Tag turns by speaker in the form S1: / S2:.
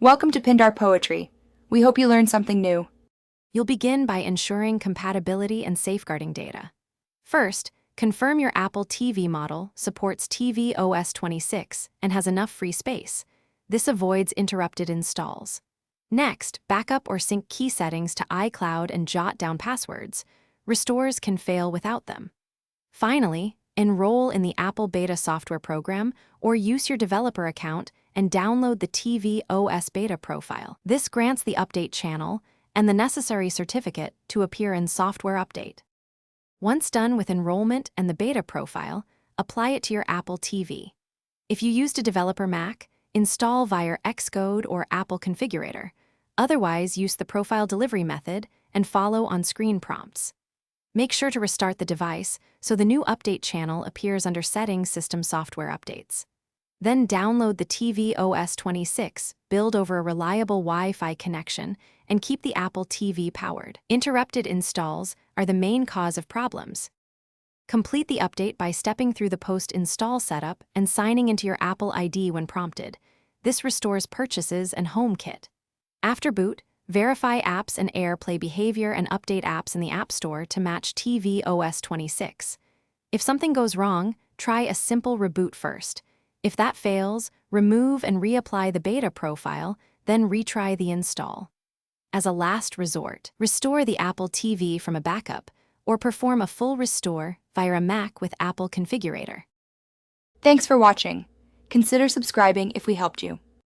S1: Welcome to Pindar Poetry. We hope you learned something new.
S2: You'll begin by ensuring compatibility and safeguarding data. First, confirm your Apple TV model supports tvOS 26 and has enough free space. This avoids interrupted installs. Next, backup or sync key settings to iCloud and jot down passwords. Restores can fail without them. Finally, enroll in the Apple Beta software program or use your developer account and download the tvOS Beta profile. This grants the update channel and the necessary certificate to appear in Software Update. Once done with enrollment and the beta profile, apply it to your Apple TV. If you used a developer Mac, install via Xcode or Apple Configurator. Otherwise, use the profile delivery method and follow on-screen prompts. Make sure to restart the device so the new update channel appears under Settings System Software Updates. Then download the tvOS 26, build over a reliable Wi-Fi connection, and keep the Apple TV powered. Interrupted installs are the main cause of problems. Complete the update by stepping through the post-install setup and signing into your Apple ID when prompted. This restores purchases and HomeKit. After boot, verify apps and AirPlay behavior and update apps in the App Store to match tvOS 26. If something goes wrong, try a simple reboot first. If that fails, remove and reapply the beta profile, then retry the install. As a last resort, restore the Apple TV from a backup or perform a full restore via a Mac with Apple Configurator.
S1: Thanks for watching. Consider subscribing if we helped you.